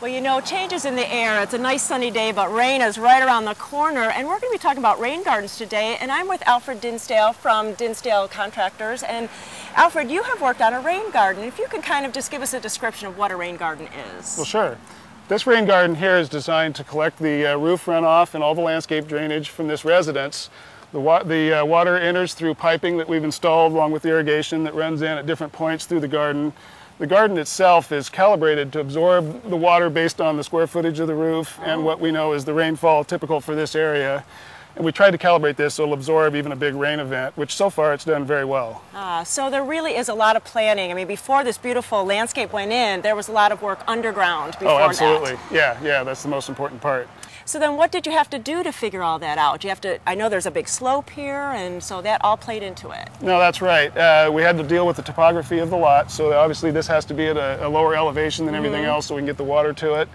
Well, you know, changes in the air. It's a nice sunny day, but rain is right around the corner. And we're going to be talking about rain gardens today. And I'm with Alfred Dinsdale from Dinsdale Contractors. And Alfred, you have worked on a rain garden. If you can kind of just give us a description of what a rain garden is. Well, sure. This rain garden here is designed to collect the roof runoff and all the landscape drainage from this residence. The water enters through piping that we've installed along with irrigation that runs in at different points through the garden. The garden itself is calibrated to absorb the water based on the square footage of the roof and what we know is the rainfall typical for this area. And we tried to calibrate this so it'll absorb even a big rain event, which so far it's done very well. So there really is a lot of planning. I mean, before this beautiful landscape went in, there was a lot of work underground before that. Oh, absolutely. Yeah, that's the most important part. So then what did you have to do to figure all that out? You have to, I know there's a big slope here, and so that all played into it. No, that's right. We had to deal with the topography of the lot, so obviously this has to be at a lower elevation than everything else so we can get the water to it.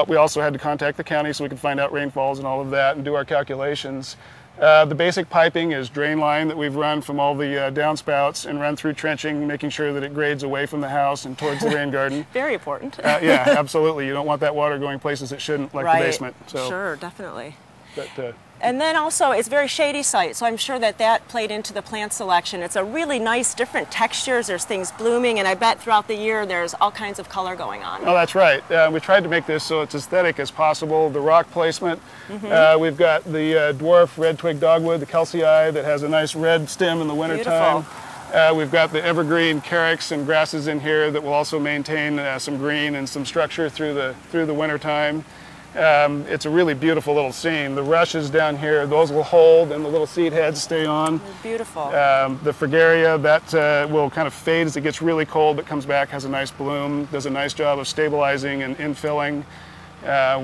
We also had to contact the county so we could find out rainfalls and all of that and do our calculations. The basic piping is drain line that we've run from all the downspouts and run through trenching, making sure that it grades away from the house and towards the rain garden. Very important. Yeah, absolutely. You don't want that water going places it shouldn't, like the basement. So, sure, definitely. But, and then also, it's a very shady site, so I'm sure that that played into the plant selection. It's a really nice, different textures. There's things blooming, and I bet throughout the year there's all kinds of color going on. Oh, that's right. We tried to make this so it's aesthetic as possible. The rock placement, we've got the dwarf red twig dogwood, the Kelsey-eye, that has a nice red stem in the wintertime. We've got the evergreen carex and grasses in here that will also maintain some green and some structure through the wintertime. It's a really beautiful little scene. The rushes down here, those will hold and the little seed heads stay on. Beautiful. The Fragaria, that will kind of fade as it gets really cold but comes back, has a nice bloom, does a nice job of stabilizing and infilling.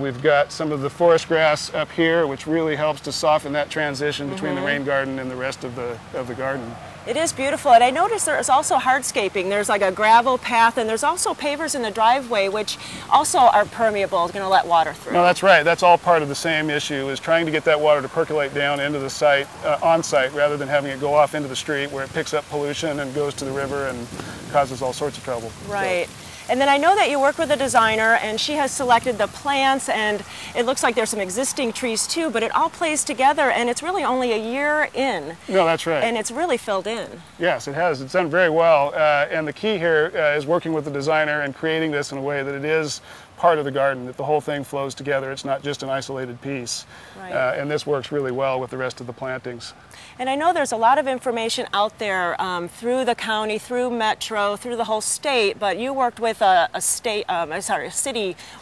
We've got some of the forest grass up here, which really helps to soften that transition between the rain garden and the rest of the garden. It is beautiful, and I noticed there's also hardscaping. There's like a gravel path, and there's also pavers in the driveway, which also are permeable, going to let water through. No, that's right. That's all part of the same issue, is trying to get that water to percolate down into the site, on site, rather than having it go off into the street where it picks up pollution and goes to the river and causes all sorts of trouble. Right. So. And then I know that you work with a designer, and she has selected the plants, and it looks like there's some existing trees too, but it all plays together, and it's really only a year in. No, that's right. And it's really filled in. Yes, it has. It's done very well, and the key here is working with the designer and creating this in a way that it is part of the garden, that the whole thing flows together. It's not just an isolated piece. Right. And this works really well with the rest of the plantings. And I know there's a lot of information out there through the county, through Metro, through the whole state, but you worked with a city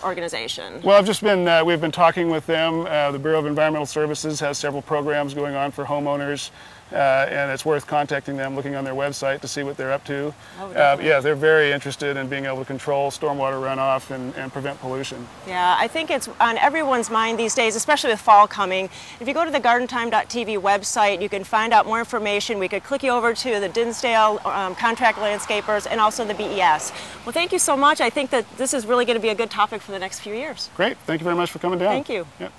organization. Well, we've been talking with them. The Bureau of Environmental Services has several programs going on for homeowners. And it's worth contacting them, looking on their website to see what they're up to. Yeah, they're very interested in being able to control stormwater runoff and prevent pollution. Yeah, I think it's on everyone's mind these days, especially with fall coming. If you go to the GardenTime.tv website, you can find out more information. We could click you over to the Dinsdale Contract Landscapers and also the BES. Well, thank you so much. I think that this is really going to be a good topic for the next few years. Great. Thank you very much for coming down. Thank you. Yep.